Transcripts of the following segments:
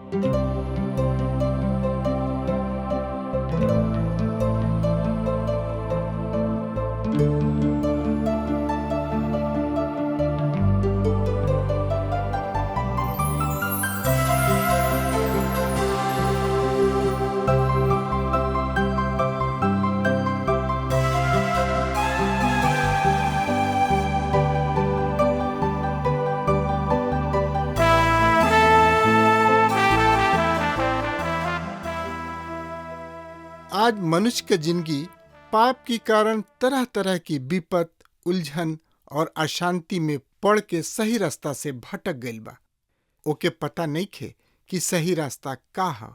आज मनुष्य के जिंदगी पाप के कारण तरह तरह की विपत, उलझन और अशांति में पड़ के सही रास्ता से भटक गईल बा। ओके पता नहीं खे कि सही रास्ता का है।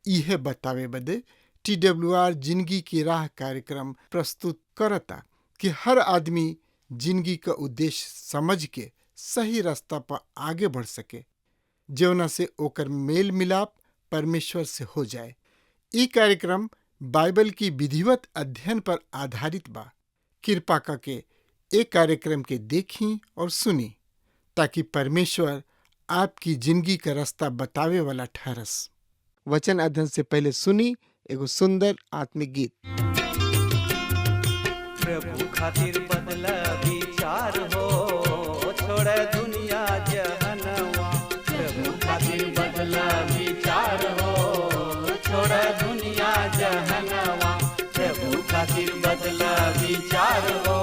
इहे बतावे बदे TWR जिंदगी की राह कार्यक्रम प्रस्तुत करता कि हर आदमी जिंदगी का उद्देश्य समझ के सही रास्ता पर आगे बढ़ सके, जौना से ओकर मेल मिलाप परमेश्वर से हो जाए। ई कार्यक्रम बाइबल की विधिवत अध्ययन पर आधारित बा। कृपा करके एक कार्यक्रम के देखी और सुनी ताकि परमेश्वर आपकी जिंदगी का रास्ता बतावे वाला ठहरस। वचन अध्ययन से पहले सुनी एगो सुंदर आत्मिक गीत। प्रभु खातिर बदला विचार हो, छोड़ दुनिया जहनवा। प्रभु खातिर बदला विचार हो, छोड़ दुनिया जहनवा। प्रभु खातिर बदला विचार हो,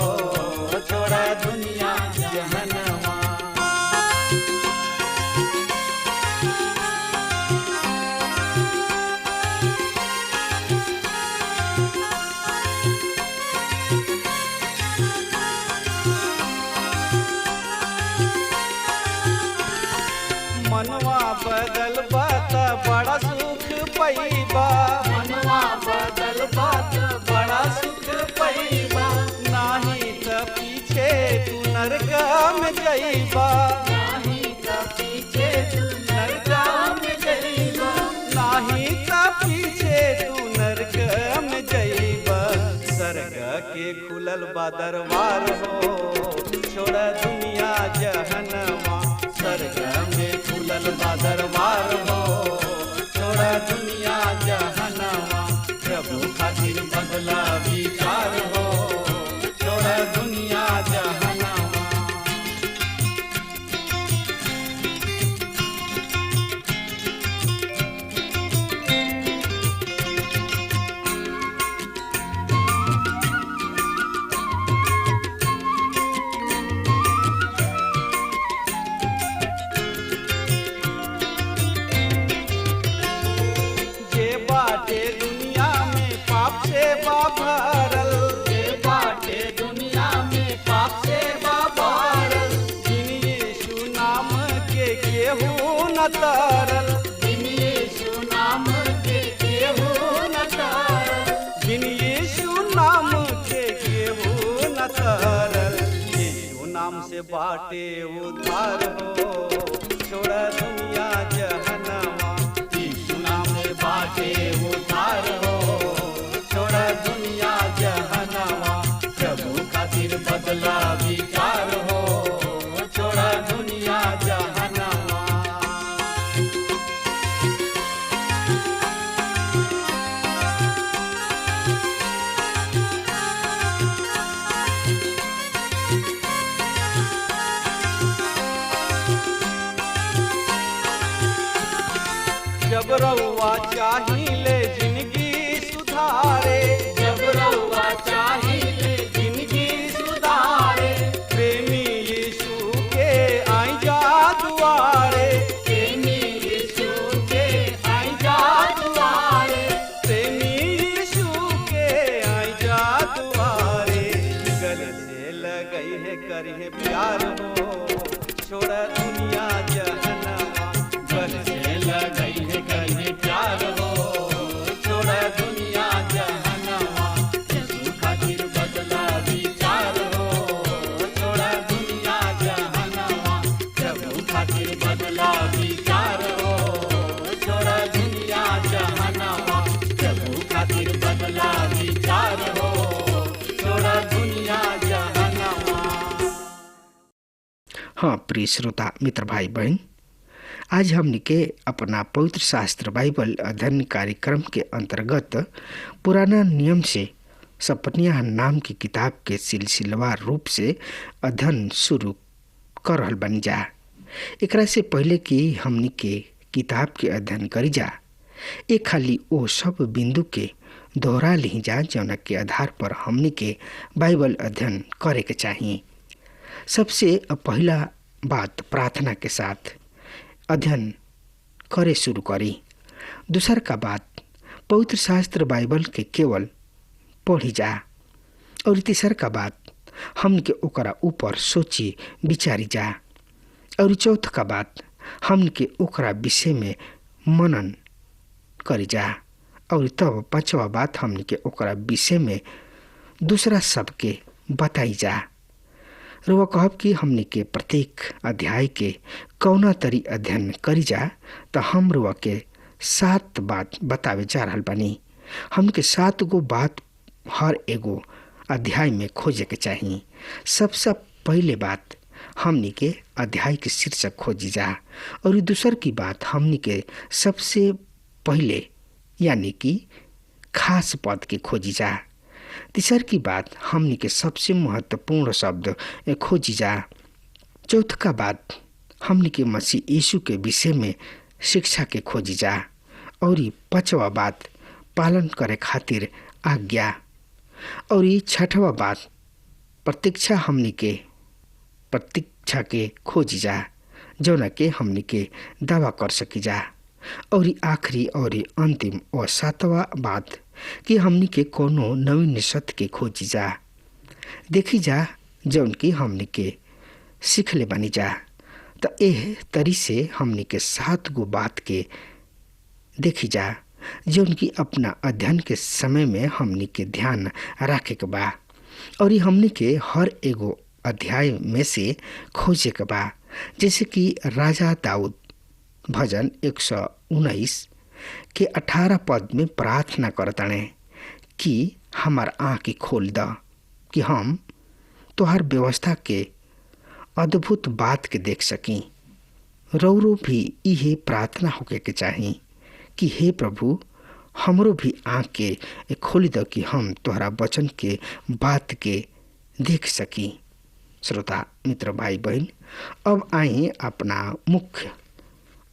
छोड़ दुनिया जहनवा। मनवा बदल बात बड़ा सुख पैबा। मनवा बदल बात बड़ा सुख पैबा। नाही त पीछे तू नरक में जइबा। नाही त पीछे तू नरक में जइबा। नाही त पीछे तू नरक में जइबा। स्वर्ग के खुलल बा दरबार हो, छोड़ दुनिया जहनवा। स्वर्ग में खुलल बा दरबार हो, छोड़ दुनिया जहनवा। प्रभु खातिर बदला विचार हो, छोड़ दुनिया जहनवा। भरल जे बाटे दुनिया में पाप से भरल। बिन यीशु नाम के केहू न तरल। बिन यीशु नाम के केहू न तरल। बिन यीशु नाम के केहू न तरल। यीशु नाम से बाटे उद्धार हो, छोड़ दुनिया जहनवा। यीशु नाम से बाटे उद्धार हो, छोड़ दुनिया जहनवा। प्रभु खातिर बदला विचार हो, छोड़ दुनिया जहनवा। जब रउआ चाहिए जिंदगी सुधारे। जब रउआ चाहिए जिंदगी सुधारे। प्रेमी यीशु के आई जा दुआरे। प्रेमी यीशु के आई जा दुआरे। प्रेमी यीशु के आई जा दुआरे। गले से लगई है करिए प्यार हो, छोड़ दुनिया जहनवा। गले से लगई है करिए प्यार हो, छोड़ दुनिया जहनवा। यीशु खातिर बदला विचार हो, छोड़ दुनिया जहनवा। प्रभु खातिर बदला विचार हो, छोड़ दुनिया जहनवा। प्रभु खातिर बदला विचार हो, छोड़ दुनिया जहनवा। हाँ प्रिय श्रोता मित्र भाई बहन, आज हमने के अपना पवित्र शास्त्र बाइबल अध्ययन कार्यक्रम के अंतर्गत पुराना नियम से सपनिया नाम की किताब के सिलसिलेवार रूप से अध्ययन शुरू कर रहल बनी जा। एकरा से पहले कि हमनी के किताब के अध्ययन करी जा, एक खाली ओ सब बिंदु के दोहरा ली जा जौना के आधार पर हमनी के बाइबल अध्ययन करे के चाहिए। सबसे पहला बात प्रार्थना के साथ अध्ययन करे शुरू करी। दूसर का बात पवित्र शास्त्र बाइबल के केवल पढ़ी जा। और तीसर का बात हमन के ओकरा ऊपर सोची विचारी जा। और चौथ का बात हमन के ओकरा विषय में मनन करी जा। और तब पांचवा बात हमन के ओकरा विषय में दूसरा सबके बताई जा। रुआ कहब कि हमने के प्रत्येक अध्याय के कौना तरी अध्ययन करी जा, तो हम रुआ के 7 बात बतावे जा रहल बानी। हमके 7 गो बात हर एगो अध्याय में खोजे के चाहिए। सबसे पहले बात हमनी के अध्याय के शीर्षक खोजी जा। और दूसर की बात हमनी के सबसे पहले यानी कि खास पद के खोजी जा। तीसर की बात हमनी के सबसे महत्वपूर्ण शब्द खोजी जा। चौथ का बात हमनी के मसीह यीशु के विषय में शिक्षा के खोजी जा। और पांचवा बात पालन करे खातिर आज्ञा। और छठवा बात प्रतीक्षा हमनी के प्रतीक्षा के खोजी जा, जौना के हमनी के दावा कर सकी जा। और आखिरी और अंतिम और 7वां बात कि हमनी के कोनो नवीन सत्य के खोजी जा। देखी जा जौन की हमनी के सीखले बनी जा। तो एह तरी से हमनी के 7 गो बात के देखी जा जौन की अपना अध्ययन के समय में हमनी के ध्यान रखे के बा। और हमनी के हर एगो अध्याय में से खोजे के बा। जैसे कि राजा दाऊद भजन 119 के 18 पद में प्रार्थना करताने कि हमार आँख खोल द कि हम तोहार व्यवस्था के अद्भुत बात के देख सकी। रौरो भी इहे प्रार्थना होके के चाही कि हे प्रभु हमरो भी आँख के खोल द कि हम तोहरा वचन के बात के देख सकी। श्रोता मित्र भाई बहन, अब आए अपना मुख्य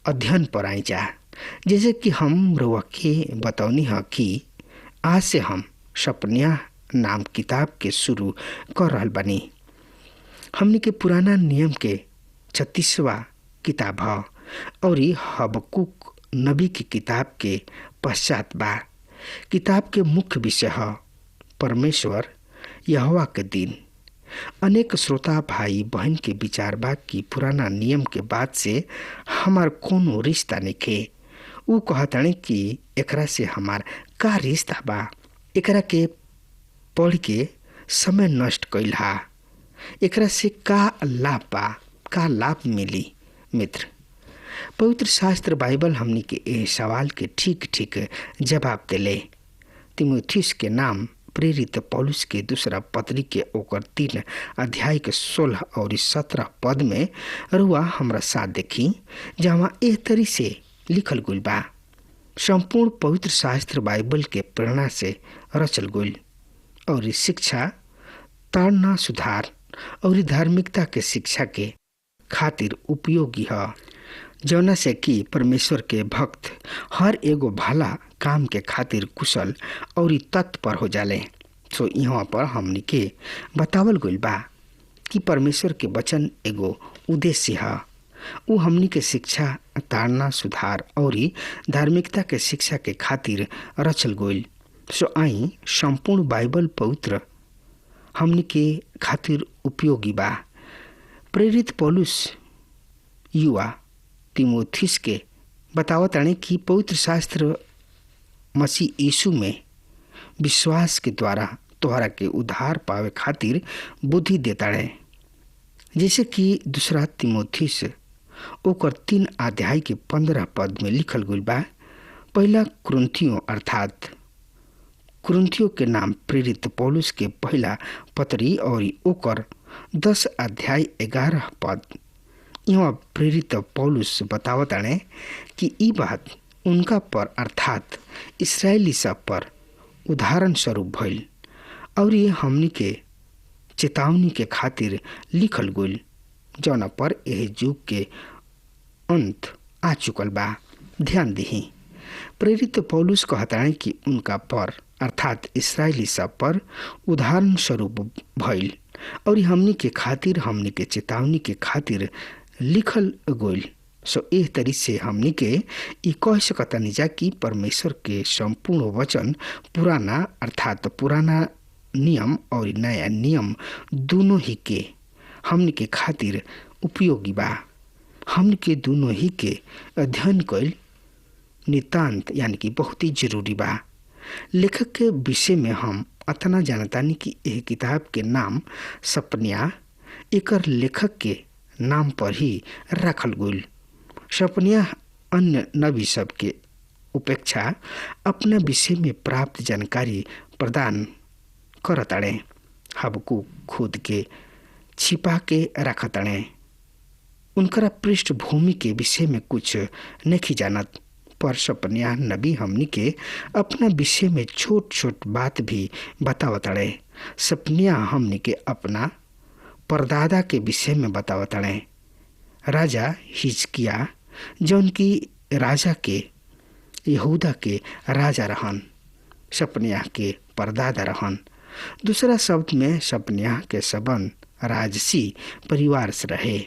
अध्ययन पर आई जा। जैसे कि हम रउआ के बतौनी है कि आज से हम सपनिया नाम किताब के शुरू कर रहल बनी। हमने के पुराना नियम के 36वां किताब है और हबक्कुक नबी की किताब के पश्चात बा। किताब के मुख्य विषय है परमेश्वर यहोवा के दिन। अनेक श्रोता भाई बहन के विचार बा कि पुराना नियम के बाद से हमार कोनो रिश्ता नइखे। ऊ कहतानी कि एकरा से हमार का रिश्ता बा। एकरा के पढ़ के समय नष्ट कइल हा। एकरा से का लाभ बा, का लाभ मिली। मित्र, पवित्र शास्त्र बाइबल हमनी के ए सवाल के ठीक ठीक जवाब देले। तीमुथियुस के नाम प्रेरित पौलुस के दूसरा पत्री के ओकर 3 अध्याय के 16 और 17 पद में रुआ हमरा साथ देखी, जहाँ एह तरी से लिखल गुल बा। संपूर्ण पवित्र शास्त्र बाइबल के प्रेरणा से रचल गुल और शिक्षा, ताड़ना, सुधार और धार्मिकता के शिक्षा के खातिर उपयोगी है, जौना से कि परमेश्वर के भक्त हर एगो भला काम के खातिर कुशल और तत्पर हो जाले। सो यहाँ पर हमनी के बतावल गइल बा कि परमेश्वर के वचन एगो उद्देश्य है। उ हमनी के शिक्षा, ताड़ना, सुधार और धार्मिकता के शिक्षा के खातिर रचल गइल। सो आई संपूर्ण बाइबल पवित्र हमनी के खातिर उपयोगी बा। प्रेरित पौलुस युवा तीमुथियुस के बतावतानी कि पवित्र शास्त्र मसीह यीशु में विश्वास के द्वारा तोहरा के उद्धार पावे खातिर बुद्धि देता है। जैसे कि दूसरा तीमुथियुस ओकर 3 अध्याय के 15 पद में लिखल गइल बा। पहला कुरिन्थियों अर्थात कुरिन्थियों के नाम प्रेरित पौलुस के पहला पत्री और ओकर 10 अध्याय 11 पद यहाँ प्रेरित पौलुस बतावताणे कि ई बात उनका पर अर्थात इस्राएली सब पर उदाहरण स्वरूप भइल और ये हमनी के चेतावनी के खातिर लिखल गइल जौना पर यह युग के अंत आ चुकल बा। ध्यान दही प्रेरित पौलुस कहताणे कि उनका पर अर्थात इस्राएली सब पर उदाहरण स्वरूप भइल और हमनी के खातिर हमनी के चेतावनी के खातिर लिखल गइल। सो एह तरी से हमनी के ई कह सकतानी जा कि परमेश्वर के संपूर्ण वचन पुराना अर्थात पुराना नियम और नया नियम दोनों ही के हमनी के खातिर उपयोगी बा। हमनी के दोनों ही के अध्ययन कइल नितांत यानी कि बहुत ही जरूरी बा। लेखक के विषय में हम अतना जानतानी कि यह किताब के नाम सपन्या एकर लेखक के नाम पर ही रखल गइल। सपन्या अन्य नबी सब के उपेक्षा अपना विषय में प्राप्त जानकारी प्रदान करताड़े। हबकूक खुद के छिपा के रखताड़े। उनकरा पृष्ठभूमि के विषय में कुछ नहीं जानत, पर सपन्या नबी हमनी के अपना विषय में छोट छोट बात भी बतावताड़े। सपन्या हमनी के अपना परदादा के विषय में बतावताड़े। राजा हिजकिया जौन की राजा के यहूदा के राजा रहन, सपन्या के परदादा रहन। दूसरा शब्द में सपन्या के संबंध राजसी परिवार से रहे।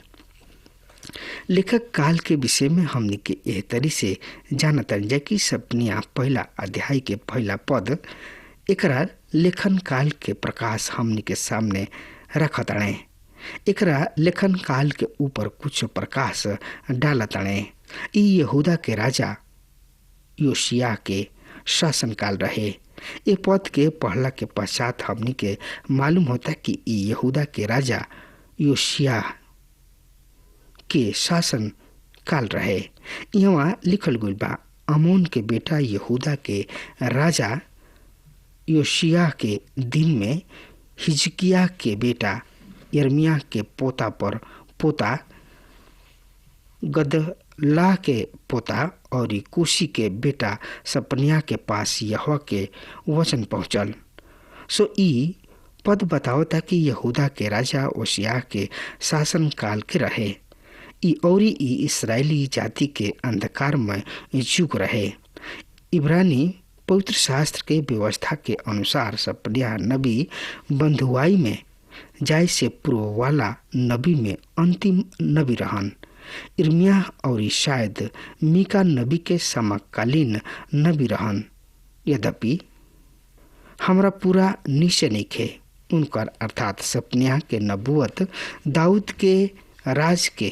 लेखक काल के विषय में हमने के यह तरी से जानतन जा कि सपन्या पहला अध्याय के पहला पद एकरा लेखन काल के प्रकाश हमने के सामने रखताड़े। एकरा लेखन काल के ऊपर कुछ प्रकाश डालताड़े। ई यहूदा के राजा योशिया के शासन काल रहे। ये पद के पढ़ला के पश्चात हमनी के मालूम होता कि ई यहूदा के राजा योशिया के शासन काल रहे। यहाँ लिखल गइल बा आमोन के बेटा यहूदा के राजा योशिया के दिन में हिजकिया के बेटा यर्मिया के पोता पर पोता गदला के पोता और कुशी के बेटा सपन्या के पास यहोवा के वचन पहुंचल। सो ई पद बतावता कि यहूदा के राजा ओसिया के शासन काल के रहे। ई और ई इस्राएली जाति के अंधकार में युग रहे। इब्रानी पवित्र शास्त्र के व्यवस्था के अनुसार सपन्या नबी बंधुआई में जाय से पूर्व वाला नबी में अंतिम नबी रहन। इर्मिया और शायद मीका नबी के समकालीन नबी रहन। यद्यपि हमरा पूरा निश्चय नहीं खे उनकर अर्थात सपन्या के नबूवत दाऊद के राज के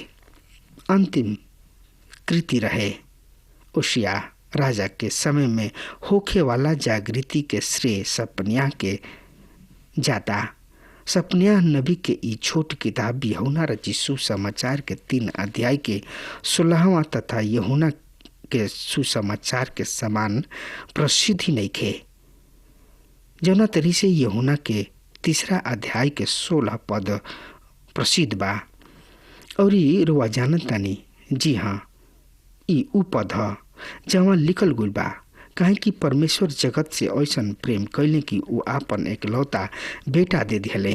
अंतिम कृति रहे। ओशिया राजा के समय में होखे वाला जागृति के श्रेय सपन्या के जाता। सपन्या नबी के ई छोट किताब यूहन्ना रचित सुसमाचार के 3 अध्याय के 16वां तथा यूहन्ना के सुसमाचार के समान प्रसिद्ध ही नहीं खे। जौना तरी से यूहन्ना के 3 अध्याय के 16 पद प्रसिद्ध बा और ई रुआ जानतानी। जी हाँ, ई उ पद ह जहाँ लिखल गइल बा काहे कि परमेश्वर जगत से ऐसन प्रेम कैले कि वो आपन एकलौता बेटा दे दिले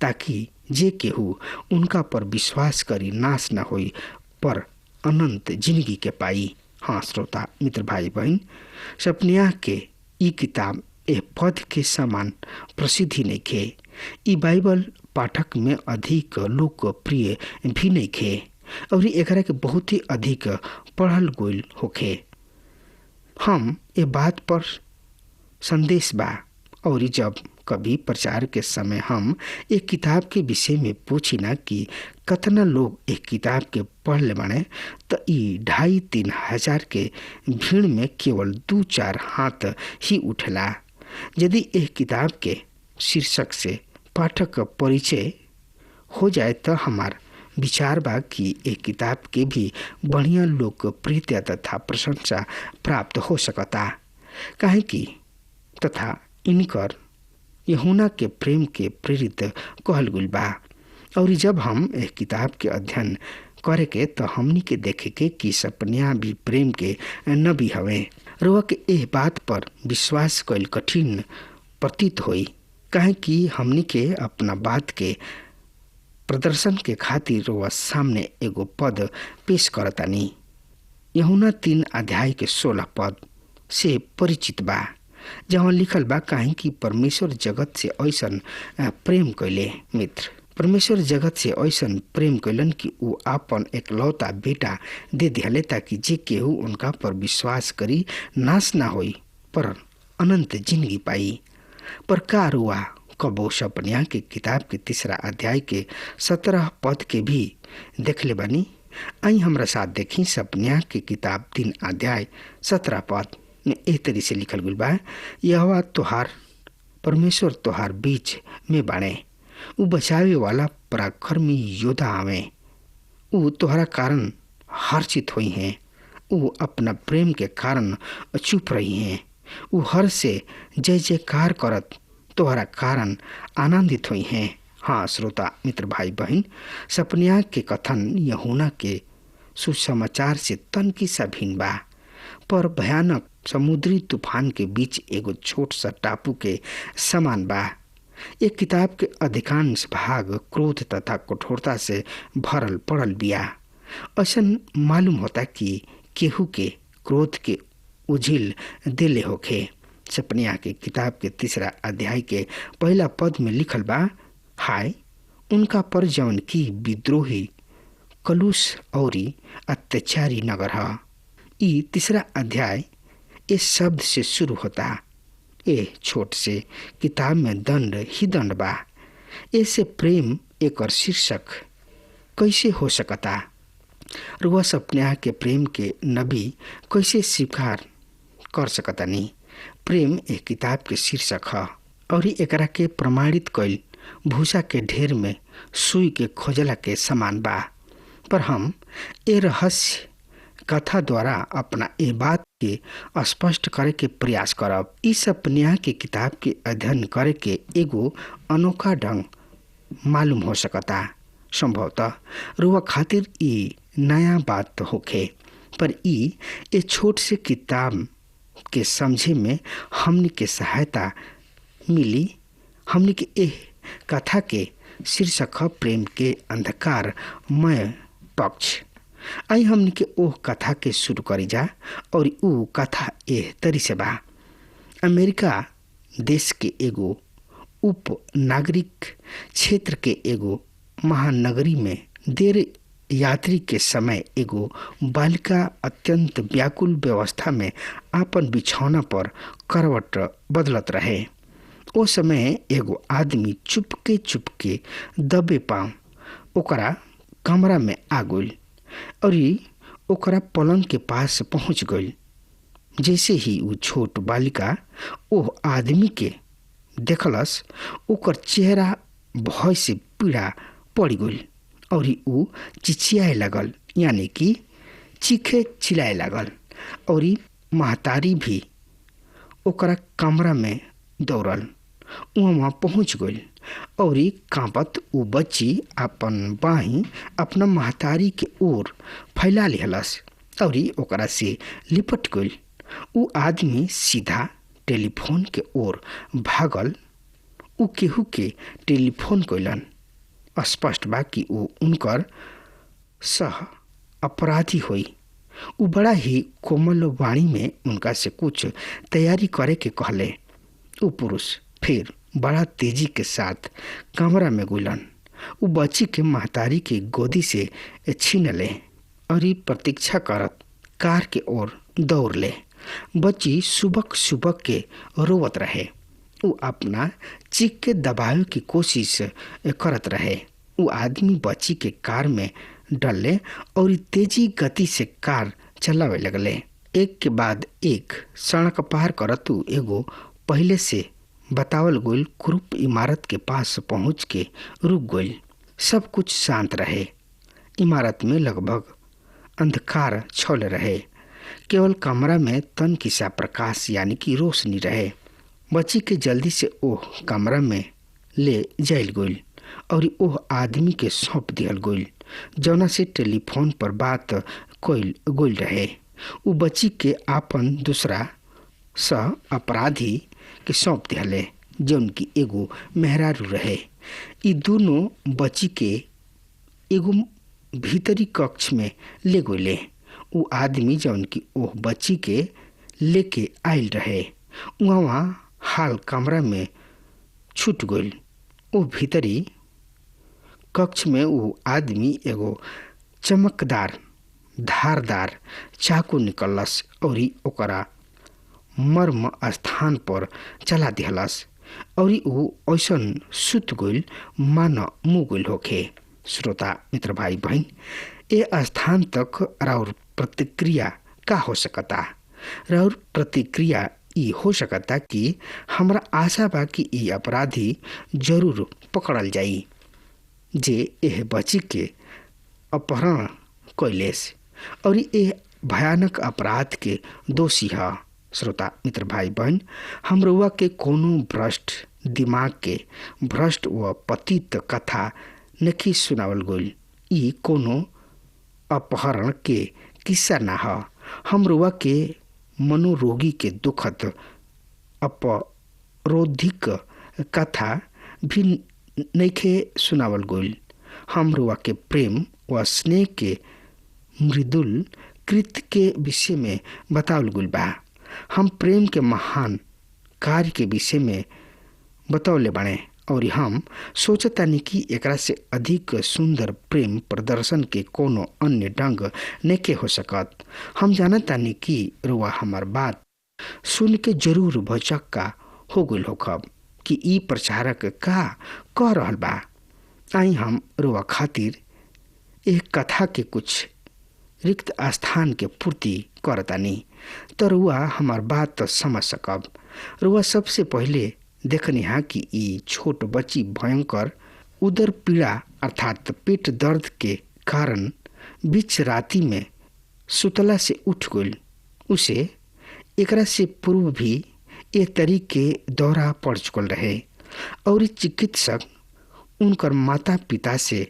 ताकि जे केहू उनका पर विश्वास करी नाश न होई पर अनंत जिंदगी के पाई। हाँ श्रोता मित्र भाई बहन, सपन्या के ई किताब ए पद के समान प्रसिद्धि नहीं खे। ई बाइबल पाठक में अधिक लोकप्रिय भी नहीं खे और एकरा के बहुत ही अधिक पढ़ल गइल होखे। हम ये बात पर संदेश बा और जब कभी प्रचार के समय हम एक किताब के विषय में पूछी ना कि कतना लोग एक किताब के पढ़ ले बाने तो ई 2,5-3 हजार के भीड़ में केवल 2-4 हाथ ही उठला। यदि एक किताब के शीर्षक से पाठक का परिचय हो जाए तो हमार विचार बा कि एक किताब के भी बढ़िया लोकप्रियता तथा प्रशंसा प्राप्त हो सकता। काहे कि तथा इनकर यूहन्ना के प्रेम के प्रेरित कहल गइल बा और जब हम एक किताब के अध्ययन करे के तो हमनी के देखे के कि सपनिया भी प्रेम के नबी हवे। रुआ के एह बात पर विश्वास कईल कठिन प्रतीत होई, काहे कि हमनी के अपना बात के प्रदर्शन के खातिर रुआ सामने एगो पद पेश करतानी। यूहन्ना 3 अध्याय के 16 पद से परिचित बा, जहाँ लिखल बा, काहे कि परमेश्वर जगत से ऐसन प्रेम कैले। मित्र, परमेश्वर जगत से ऐसन प्रेम कैलन कि ऊ आपन एकलौता बेटा दे दिहले, ताकि जे केहू उनका पर विश्वास करी नाश ना होई पर अनंत जिंदगी पाई। पर का रुआ कबो सपनिया के किताब के 3 अध्याय के 17 पद के भी देखले बानी? आई हमरा साथ देखी सपनिया के किताब 3 अध्याय 17 पद में एह तरी से लिखल गइल बा, यहोवा तोहार परमेश्वर तोहार बीच में बाणे, ऊ बचावे वाला पराक्रमी योद्धा आवे। ऊ तोहरा कारण हर्षित हुई हैं, ऊ अपना प्रेम के कारण चुप रही हैं, ऊ हर से जय जयकार करत तोहरा कारण आनंदित हुई हैं। हाँ श्रोता मित्र भाई बहन, सपनिया के कथन यूहन्ना के सुसमाचार से तनकी सा भिन्न बा, पर भयानक समुद्री तूफान के बीच एगो छोट सा टापू के समान बा। एक किताब के अधिकांश भाग क्रोध तथा कठोरता से भरल पड़ल बिया। ऐसन मालूम होता कि केहू के क्रोध के उझिल देले होखे। सपनिया के किताब के 3 अध्याय के 1 पद में लिखल बा, हाय उनका पर जौन की विद्रोही कलुष औरी अत्याचारी नगर ह। ई 3 अध्याय इस शब्द से शुरू होता। ए छोट से किताब में दंड ही दंड बा। ऐसे प्रेम एक और शीर्षक कैसे हो सकता? रुआ सपनिया के प्रेम के नबी कैसे स्वीकार कर सकता नहीं? प्रेम एक किताब के शीर्षक है और एकरा के प्रमाणित कईल भूसा के ढेर में सुई के खोजला के समान बा। पर हम ए रहस्य कथा द्वारा अपना ए बात के स्पष्ट करे के प्रयास करब। इस सपनिया के किताब के अध्ययन करे के एगो अनोखा ढंग मालूम हो सकता। संभवतः रुआ खातिर ई नया बात होखे, पर ई छोट से किताब के समझे में हमनी के सहायता मिली। हमनी के एह कथा के शीर्षक है प्रेम के अंधकारमय पक्ष। आई हमनी के ओह कथा के शुरू करी जा और ऊ कथा एह तरी से बा। अमेरिका देश के एगो उप नागरिक क्षेत्र के एगो महानगरी में देर यात्री के समय एगो बालिका अत्यंत व्याकुल व्यवस्था में आपन बिछौना पर करवट बदलत रहे। ओ समय एगो आदमी चुपके दबे पांव ओकरा कमरा में आ गइल और ओकरा पलंग के पास पहुंच गइल। जैसे ही वो छोट बालिका ओह आदमी के देखलस, ओकर चेहरा भय से पीड़ा पड़ गइल और ऊ चिचियाए लगल, यानी कि चीखे चिल्लाए लगल। और महतारी भी ओकरा कमरा में दौड़ल, वहाँ पहुँच गइल और कांपत ऊ बच्ची अपन बाही अपना महतारी के ओर फैला लिहलस और ओकरा से लिपट गइल। ऊ आदमी सीधा टेलीफोन के ओर भागल। ऊ केहू के टेलीफोन कइलन। स्पष्ट बा कि ऊ उनकर सह अपराधी होई। ऊ बड़ा ही कोमल वाणी में उनका से कुछ तैयारी करे के कहले। ऊ पुरुष फिर बड़ा तेजी के साथ कमरा में गुलन। ऊ बच्ची के महतारी के गोदी से छीन ले और प्रतीक्षा करत कार के ओर दौड़ ले। बच्ची सुबक के रोवत रहे। ऊ अपना चीख के दबावे की कोशिश करत रहे। ऊ आदमी बच्ची के कार में डले और तेजी गति से कार चलावे लगले। एक के बाद एक सड़क पार करत ऊ एगो पहले से बतावल गइल क्रूप इमारत के पास पहुंच के रुक गइल। सब कुछ शांत रहे। इमारत में लगभग अंधकार छल रहे। केवल कमरा में तनकी सा प्रकाश यानी कि रोशनी रहे। बच्ची के जल्दी से ओह कमरा में ले जाइल गइल और ओह आदमी के सौंप दियल गइल। जौना से टेलीफोन पर बात कोइल गोल रहे। उ बच्ची के आपन दूसरा सह अपराधी के सौंप दिहले जौन की एगो मेहरारू रहे। ई दोनों बच्ची के एगो भीतरी कक्ष में ले गए। उ आदमी जौन की ओह बच्ची के लेके आयल रहे वहाँ हाल कमरा में छूट गई। ओ भीतरी कक्ष में वो आदमी एगो चमकदार धारदार चाकू निकलस और ओकरा मर्म स्थान पर चला दिहलस और वो ऐसन सुत गइल मान मुँह गइल होखे। श्रोता मित्र भाई बहन, ए स्थान तक राउर प्रतिक्रिया का हो सकता? राउर प्रतिक्रिया ई हो सकता कि हमरा आशा बा कि ई अपराधी जरूर पकड़ल जाई जे एह बच्ची के अपहरण कैलेस और ए भयानक अपराध के दोषी है। श्रोता मित्र भाई बहन, हम रउआ के कोनो भ्रष्ट दिमाग के भ्रष्ट व पतित कथा नहीं सुनावल गइल। ई कोनो अपहरण के किस्सा ना ह। हम रउआ के मनोरोगी के दुखद अपरोधिक कथा भी नइखे सुनावल गइल। हम रउआ के प्रेम व स्नेह के मृदुल कृत्य के विषय में बतावल गइल बा। हम प्रेम के महान कार्य के विषय में बतौले बाणे और हम सोचतानी कि एकरा से अधिक सुंदर प्रेम प्रदर्शन के कोनो अन्य ढंग नइखे हो सकत। हम जानतानी कि रुआ हमार बात सुन के जरूर भचक्का हो गइल होखब कि ई प्रचारक का कह रहल बा। आई हम रुआ खातिर एक कथा के कुछ रिक्त स्थान के पूर्ति करतानी तो रुआ हमार बात समझ सकब। रुआ सबसे पहले देखनी है कि ई छोट बच्ची भयंकर उदर पीड़ा अर्थात पेट दर्द के कारण बीच राति में सुतला से उठ गई। उसे एकरा से पूर्व भी ए तरीके दौरा पड़ चुकल रहे और चिकित्सक उनकर माता पिता से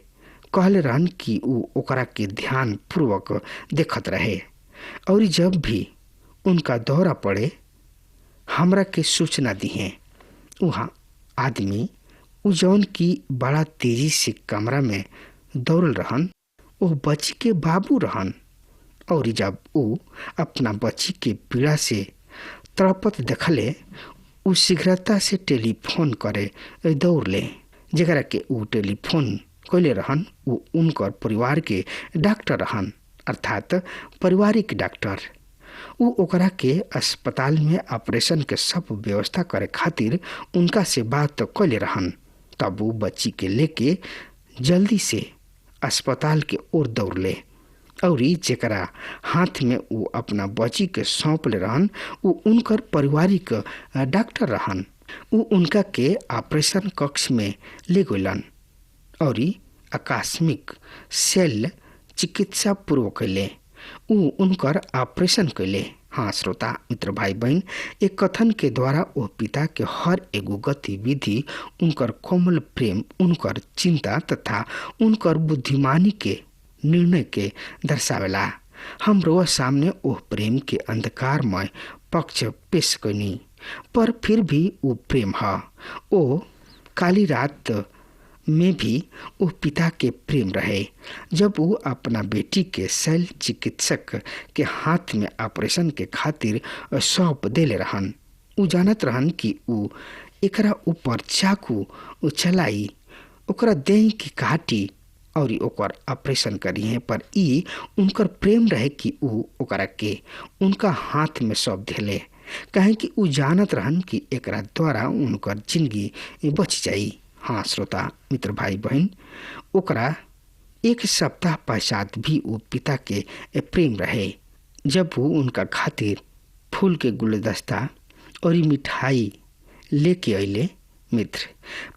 कहले रहन कि उ ओकरा के ध्यान पूर्वक देखत रहे और जब भी उनका दौरा पड़े हमरा के सूचना दिए। वहाँ आदमी उ जौन की बड़ा तेजी से कमरा में दौड़ल रहन वो बच्ची के बाबू रहन और जब उ अपना बच्ची के पीड़ा से तड़पत देखले उ शीघ्रता से टेलीफोन करे दौड़ ले। जरा के उ टेलीफोन कैले रहन उ उनकर परिवार के डॉक्टर रहन अर्थात पारिवारिक डॉक्टर। उ ओकरा के अस्पताल में ऑपरेशन के सब व्यवस्था करे खातिर उनका से बात कैले रहन। तब उ बच्ची के लेके जल्दी से अस्पताल के ओर दौड़ले और जेकरा हाथ में उ अपना बच्ची के सौंप ले रहन उ उनकर पारिवारिक डॉक्टर रहन। उ उनका के ऑपरेशन कक्ष में ले गइलन और आकस्मिक सेल चिकित्सा पूर्व कैले उ उनकर ऑपरेशन कैले। हाँ श्रोता मित्र भाई बहन, एक कथन के द्वारा वो पिता के हर एगो गतिविधि उनकर कोमल प्रेम उनकर चिंता तथा उनकर बुद्धिमानी के निर्णय के दर्शावेला। हम रोज सामने ओह प्रेम के अंधकारमय पक्ष पेश कनी पर फिर भी वो प्रेम है। ओ काली रात में भी वो पिता के प्रेम रहे जब वो अपना बेटी के शैल चिकित्सक के हाथ में ऑपरेशन के खातिर सौंप देले रहन। उ जानत रहन कि उ एकरा ऊपर चाकू चलाई ओकरा देह की काटी और ओकर ऑपरेशन करी है पर ई उनकर प्रेम रहे कि उ ओकरा के उनका हाथ में सौंप देले काहे कि उ जानत रहन कि एकरा द्वारा उनकर जिंदगी बच जाई। हाँ श्रोता मित्र भाई बहन, ओकरा एक सप्ताह पश्चात भी वो पिता के प्रेम रहे जब वो उनका खातिर फूल के गुलदस्ता और मिठाई लेके अइले। मित्र,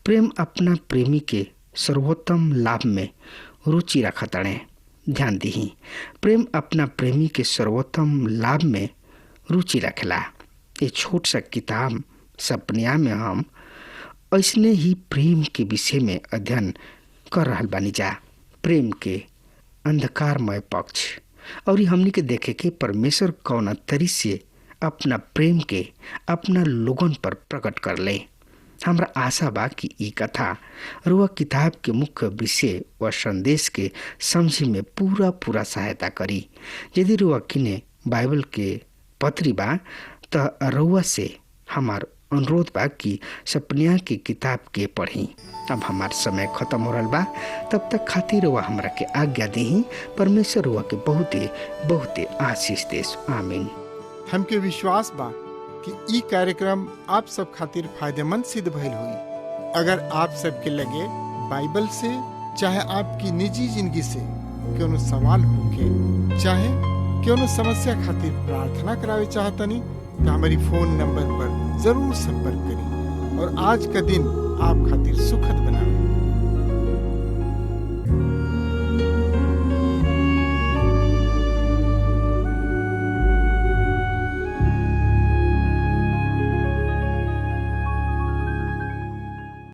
प्रेम अपना प्रेमी के सर्वोत्तम लाभ में रुचि रखताड़े। ध्यान दीही, प्रेम अपना प्रेमी के सर्वोत्तम लाभ में रुचि रखेला। ये छोट सा किताब सपनिया में हम ऐसने ही प्रेम के विषय में अध्ययन कर रहल बानी जा। प्रेम के अंधकारमय पक्ष और हमनी के देखे के परमेश्वर कौन तरी से अपना प्रेम के अपना लोगन पर प्रकट कर ले। हमरा आशा बा कि ई कथा रुआ किताब के मुख्य विषय व संदेश के समझे में पूरा सहायता करी। यदि रुआ किने बाइबल के पत्री बा त रुआ से हमार अनुरोध बा कि सपनिया की किताब के पढ़ी। अब हमार समय खत्म हो रहा बा, तब तक खातिर रुआ हमरा के आज्ञा दी। परमेश्वर रुआ के बहुते आशीष देस। आमीन। हमके विश्वास बा कि ई कार्यक्रम आप सब खातिर फायदेमंद सिद्ध भइल हुई। अगर आप सबके लगे बाइबल से चाहे आपकी निजी जिंदगी से कोनो सवाल होके चाहे कोनो समस्या खातिर प्रार्थना करावे चाहतनी तो हमारी फोन नंबर पर जरूर संपर्क करें और आज का दिन आप खातिर सुखद बनावे।